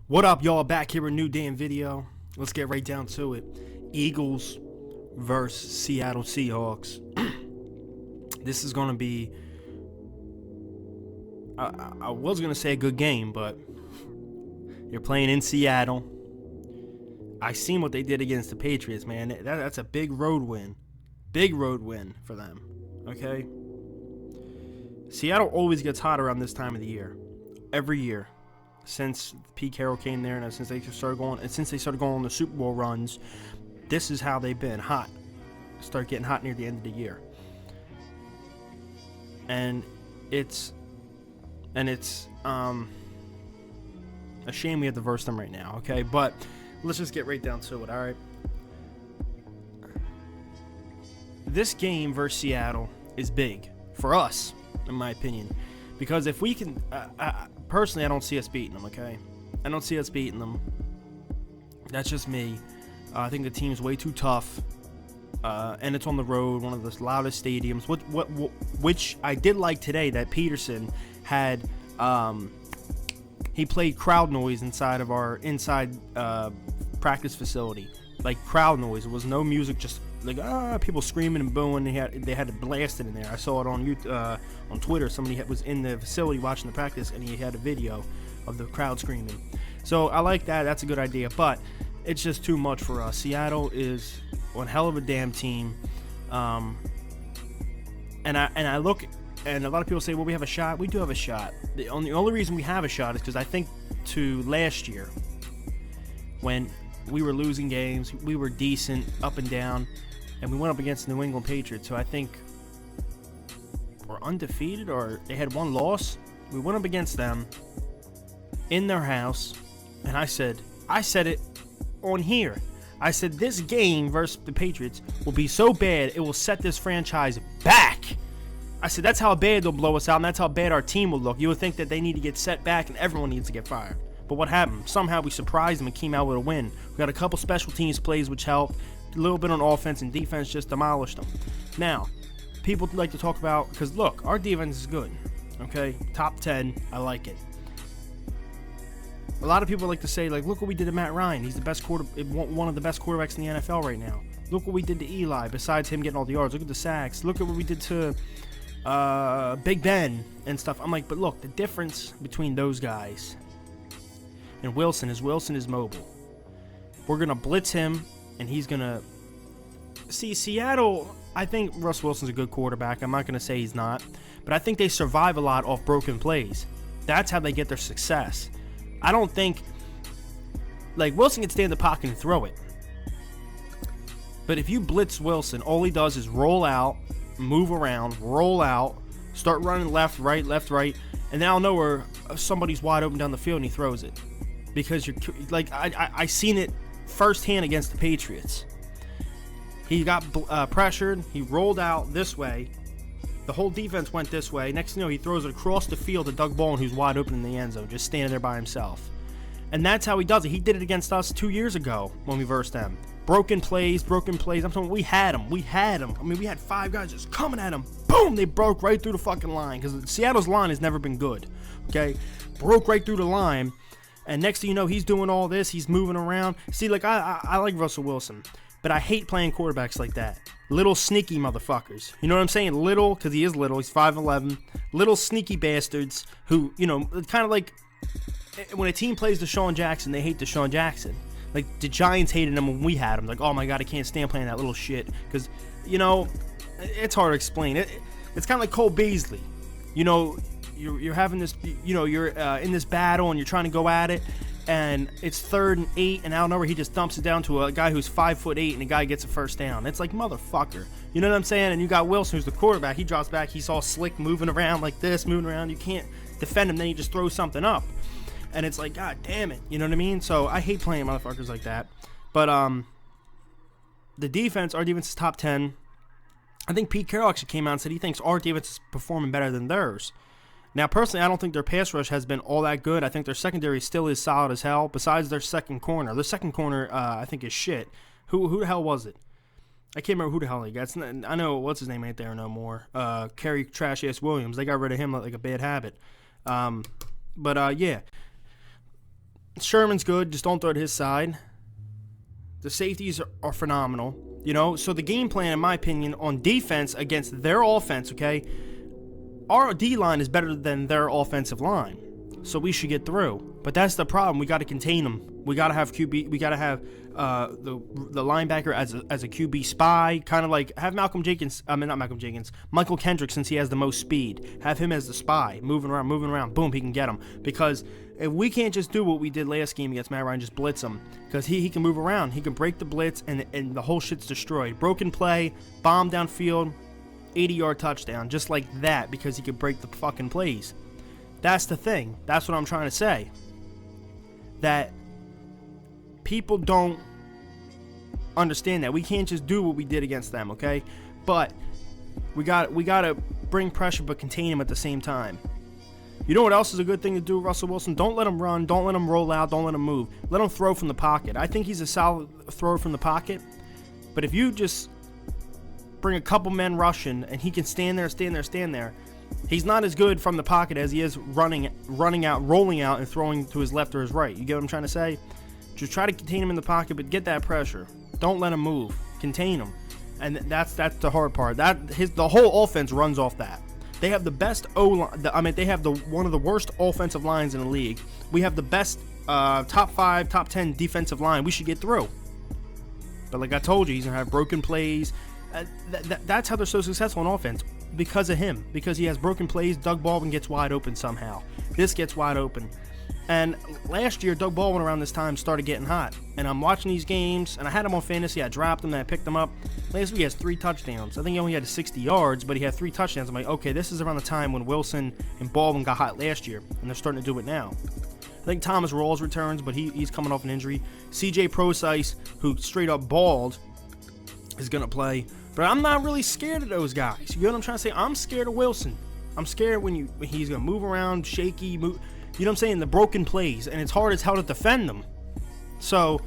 What up, y'all? Back here with a new damn video. Let's get right down to it. Eagles versus Seattle Seahawks. This is going to be, I was going to say a good game, but you're playing in Seattle. I seen what they did against the Patriots, man. That's a big road win. Big road win for them, okay? Seattle always gets hot around this time of the year. Every year. Since Pete Carroll came there and since they started going on the Super Bowl runs, this is how they've been hot. Start getting hot near the end of the year. And it's a shame we have to verse them right now, okay? But let's just get right down to it, all right? This game versus Seattle is big for us, in my opinion, because if we can, personally, I don't see us beating them, okay? I don't see us beating them. That's just me. I think the team's way too tough, and it's on the road, one of the loudest stadiums. Which I did like today that Peterson had. He played crowd noise inside of our practice facility, like crowd noise. It was no music, just like people screaming and booing. They had it blasted in there. I saw it on Twitter. Somebody was in the facility watching the practice, and he had a video of the crowd screaming. So I like that. That's a good idea, but it's just too much for us. Seattle is one hell of a damn team, and I look, and a lot of people say, well, we have a shot. We do have a shot. The only reason we have a shot is because I think to last year when we were losing games, we were decent up and down, and we went up against the New England Patriots, who I think were undefeated, or they had one loss. We went up against them in their house, and I said it on here. I said this game versus the Patriots will be so bad, it will set this franchise back. I said that's how bad they'll blow us out, and that's how bad our team will look. You would think that they need to get set back, and everyone needs to get fired. But what happened? Somehow we surprised them and came out with a win. We got a couple special teams plays which helped. A little bit on offense, and defense just demolished them. Now, people like to talk about, because look, our defense is good. Okay? Top 10. I like it. A lot of people like to say, like, look what we did to Matt Ryan. He's the best one of the best quarterbacks in the NFL right now. Look what we did to Eli, besides him getting all the yards. Look at the sacks. Look at what we did to Big Ben and stuff. I'm like, but look, the difference between those guys and Wilson is mobile. We're going to blitz him, and he's going to... See, Seattle, I think Russ Wilson's a good quarterback. I'm not going to say he's not. But I think they survive a lot off broken plays. That's how they get their success. I don't think... Like, Wilson can stay in the pocket and throw it. But if you blitz Wilson, all he does is roll out, move around, roll out, start running left, right, and then out of nowhere, somebody's wide open down the field and he throws it. Because you're like, I seen it firsthand against the Patriots. He got pressured. He rolled out this way. The whole defense went this way. Next thing you know, he throws it across the field to Doug Baldwin, who's wide open in the end zone, just standing there by himself. And that's how he does it. He did it against us 2 years ago when we versed them. Broken plays. I'm talking, we had him. I mean, we had 5 guys just coming at him. Boom! They broke right through the fucking line, because Seattle's line has never been good. Okay? Broke right through the line. And next thing you know, he's doing all this. He's moving around. See, like, I like Russell Wilson, but I hate playing quarterbacks like that. Little sneaky motherfuckers. You know what I'm saying? Little, because he is little. He's 5'11". Little sneaky bastards who, you know, kind of like when a team plays Deshaun Jackson, they hate Deshaun Jackson. Like, the Giants hated him when we had him. Like, oh my God, I can't stand playing that little shit. Because, you know, it's hard to explain. It's kind of like Cole Beasley. You know, you're having this, you know, you're in this battle and you're trying to go at it, and it's 3rd and 8, and out of nowhere he just dumps it down to a guy who's 5'8", and the guy gets a first down. It's like, motherfucker. You know what I'm saying? And you got Wilson, who's the quarterback. He drops back. He's all slick, moving around like this, moving around. You can't defend him. Then he just throws something up. And it's like, God damn it. You know what I mean? So I hate playing motherfuckers like that. But the defense, our defense is top 10. I think Pete Carroll actually came out and said he thinks our defense is performing better than theirs. Now, personally, I don't think their pass rush has been all that good. I think their secondary still is solid as hell, besides their second corner. Their second corner, I think, is shit. Who the hell was it? I can't remember who the hell he got. I know, what's his name ain't there no more. Kerry Trash-Ass Williams. They got rid of him like a bad habit. Yeah. Sherman's good, just don't throw it his side. The safeties are phenomenal. So the game plan, in my opinion, on defense against their offense, okay, our D-line is better than their offensive line. So we should get through. But that's the problem. We got to contain them. We got to have QB. We got to have the linebacker as a QB spy. Kind of like have Michael Kendrick, since he has the most speed. Have him as the spy, moving around. Boom, he can get him. Because if we can't just do what we did last game against Matt Ryan, just blitz him. Because he can move around. He can break the blitz, and the whole shit's destroyed. Broken play, bomb downfield, 80-yard touchdown. Just like that, because he could break the fucking plays. That's the thing. That's what I'm trying to say. That people don't understand that. We can't just do what we did against them, okay? But we got to bring pressure but contain him at the same time. You know what else is a good thing to do with Russell Wilson? Don't let him run. Don't let him roll out. Don't let him move. Let him throw from the pocket. I think he's a solid thrower from the pocket. But if you just bring a couple men rushing and he can stand there, he's not as good from the pocket as he is rolling out, and throwing to his left or his right. You get what I'm trying to say? Just try to contain him in the pocket, but get that pressure. Don't let him move. Contain him. And that's the hard part. The whole offense runs off that. They have the best O-line. They have one of the worst offensive lines in the league. We have the best top 5, top 10 defensive line. We should get through. But like I told you, he's going to have broken plays. That's how they're so successful on offense. Because of him. Because he has broken plays. Doug Baldwin gets wide open somehow. This gets wide open. And last year, Doug Baldwin around this time started getting hot. And I'm watching these games, and I had him on fantasy. I dropped him, and I picked him up. Last week, he has 3 touchdowns. I think he only had 60 yards, but he had 3 touchdowns. I'm like, okay, this is around the time when Wilson and Baldwin got hot last year, and they're starting to do it now. I think Thomas Rawls returns, but he's coming off an injury. CJ Prosise, who straight up balled, is going to play. But I'm not really scared of those guys. You know what I'm trying to say? I'm scared of Wilson. I'm scared when he's going to move around, shaky, move. You know what I'm saying? The broken plays, and it's hard as hell to defend them. So,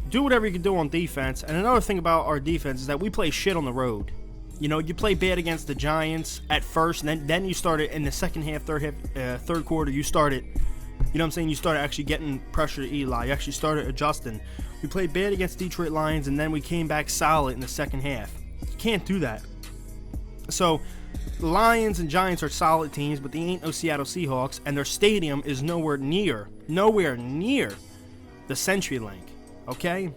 do whatever you can do on defense. And another thing about our defense is that we play shit on the road. You play bad against the Giants at first, and then you started in the second half, third quarter, you started, you started actually getting pressure to Eli. You actually started adjusting. We played bad against Detroit Lions, and then we came back solid in the second half. You can't do that. So, the Lions and Giants are solid teams, but they ain't no Seattle Seahawks, and their stadium is nowhere near the CenturyLink, okay?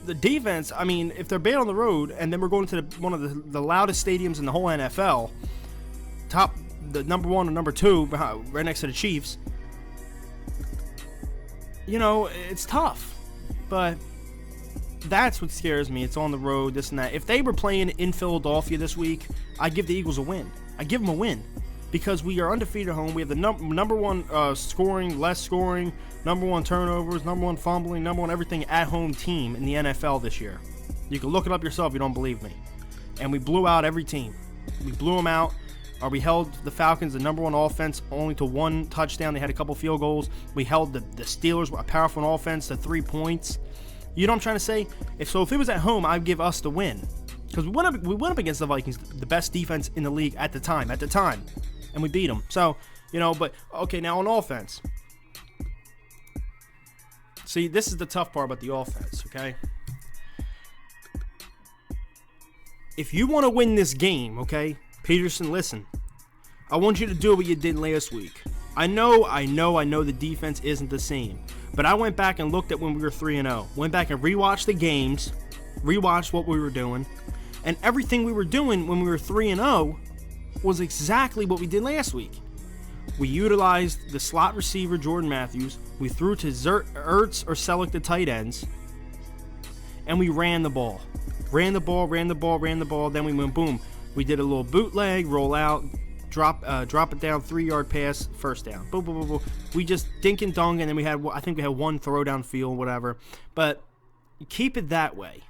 The defense, if they're bad on the road, and then we're going to one of the loudest stadiums in the whole NFL, the number 1 or number 2, right next to the Chiefs, it's tough, but that's what scares me. It's on the road, this and that. If they were playing in Philadelphia this week, I'd give the Eagles a win. I'd give them a win because we are undefeated at home. We have the number 1 scoring, less scoring, number 1 turnovers, number 1 fumbling, number 1 everything at home team in the NFL this year. You can look it up yourself if you don't believe me. And we blew out every team. We blew them out. Or we held the Falcons, the number 1 offense, only to 1 touchdown. They had a couple field goals. We held the Steelers, a powerful offense, to 3 points. You know what I'm trying to say? If it was at home, I'd give us the win. Because we went up against the Vikings, the best defense in the league at the time. And we beat them. So, but, okay, now on offense. See, this is the tough part about the offense, okay? If you want to win this game, okay, Peterson, listen. I want you to do what you did last week. I know the defense isn't the same. But I went back and looked at when we were 3-0. Went back and rewatched the games. Rewatched what we were doing. And everything we were doing when we were 3-0 was exactly what we did last week. We utilized the slot receiver, Jordan Matthews. We threw to Ertz or Selleck, the tight ends. And we ran the ball. Ran the ball. Then we went boom. We did a little bootleg, roll out, drop it down, 3-yard pass, first down. Boom, boom, boom, boom. We just dink and dunk, and then we had 1 throw down field, whatever. But keep it that way,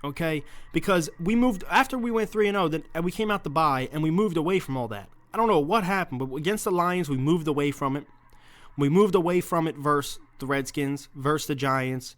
okay? Because we moved, after we went 3-0, then we came out the bye, and we moved away from all that. I don't know what happened, but against the Lions, we moved away from it. We moved away from it versus the Redskins, versus the Giants.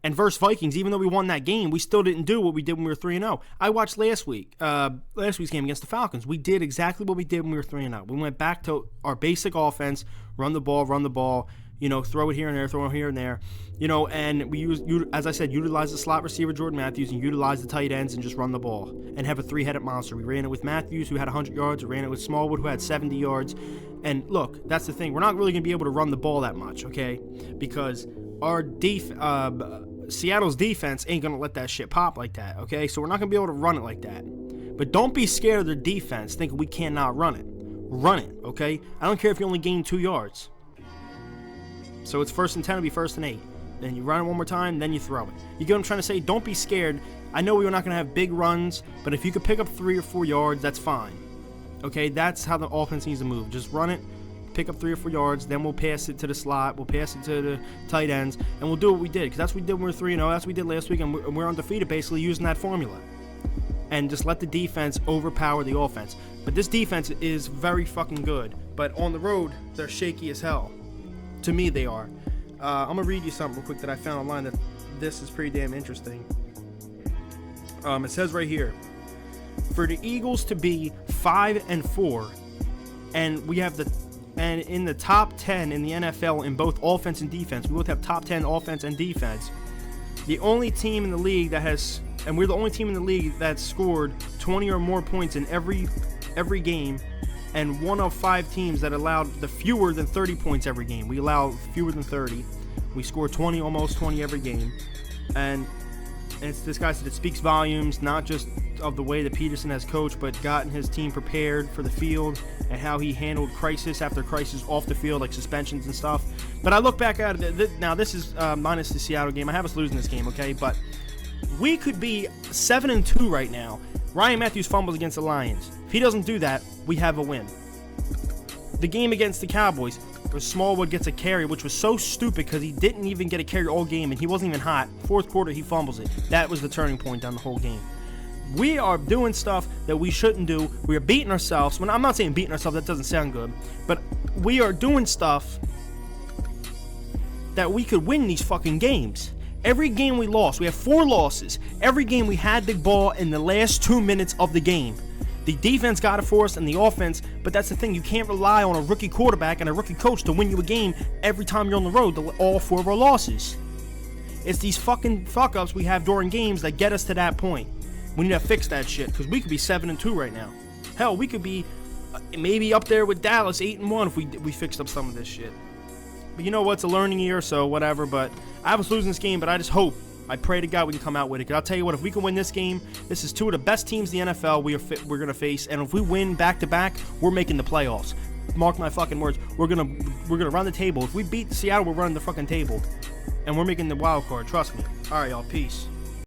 And versus Vikings, even though we won that game, we still didn't do what we did when we were 3-0. I watched last week's game against the Falcons. We did exactly what we did when we were 3-0. We went back to our basic offense, run the ball, throw it here and there, throw it here and there, and we as I said, utilize the slot receiver Jordan Matthews and utilize the tight ends and just run the ball and have a three-headed monster. We ran it with Matthews, who had 100 yards. We ran it with Smallwood, who had 70 yards. And look, that's the thing. We're not really going to be able to run the ball that much, okay? Because our Seattle's defense ain't going to let that shit pop like that, okay? So we're not going to be able to run it like that. But don't be scared of their defense thinking we cannot run it. Run it, okay? I don't care if you only gain 2 yards. So it's 1st and 10, it'll be 1st and 8. Then you run it one more time, then you throw it. You get what I'm trying to say? Don't be scared. I know we're not going to have big runs, but if you could pick up 3 or 4 yards, that's fine. Okay, that's how the offense needs to move. Just run it, pick up 3 or 4 yards, then we'll pass it to the slot, we'll pass it to the tight ends, and we'll do what we did. Because that's what we did when we were 3-0, that's what we did last week, and we're undefeated basically using that formula. And just let the defense overpower the offense. But this defense is very fucking good. But on the road, they're shaky as hell. To me, they are. I'm going to read you something real quick that I found online that this is pretty damn interesting. It says right here, for the Eagles to be 5-4, and we have and in the top 10 in the NFL in both offense and defense, we both have top 10 offense and defense. The only team in the league we're the only team in the league that scored 20 or more points in every game, and one of 5 teams that allowed the fewer than 30 points every game. We allow fewer than 30. We score 20, almost 20 every game. And this guy said it speaks volumes, not just of the way that Peterson has coached, but gotten his team prepared for the field and how he handled crisis after crisis off the field, like suspensions and stuff. But I look back at it, now this is minus the Seattle game. I have us losing this game, okay? But we could be 7-2 right now. Ryan Matthews fumbles against the Lions. If he doesn't do that, we have a win. The game against the Cowboys, where Smallwood gets a carry, which was so stupid because he didn't even get a carry all game and he wasn't even hot. 4th quarter, he fumbles it. That was the turning point down the whole game. We are doing stuff that we shouldn't do. We are beating ourselves. I'm not saying beating ourselves, that doesn't sound good. But we are doing stuff that we could win these fucking games. Every game we lost, we have 4 losses. Every game we had the ball in the last 2 minutes of the game. The defense got it for us and the offense, but that's the thing. You can't rely on a rookie quarterback and a rookie coach to win you a game every time you're on the road, all 4 of our losses. It's these fucking fuck-ups we have during games that get us to that point. We need to fix that shit, because we could be 7-2 right now. Hell, we could be maybe up there with Dallas, 8-1 if we fixed up some of this shit. But you know what? It's a learning year, so whatever. But I was losing this game, but I just hope, I pray to God we can come out with it. Because I'll tell you what, if we can win this game, this is 2 of the best teams in the NFL we're going to face. And if we win back-to-back, we're making the playoffs. Mark my fucking words. We're gonna run the table. If we beat Seattle, we're running the fucking table. And we're making the wild card. Trust me. All right, y'all. Peace.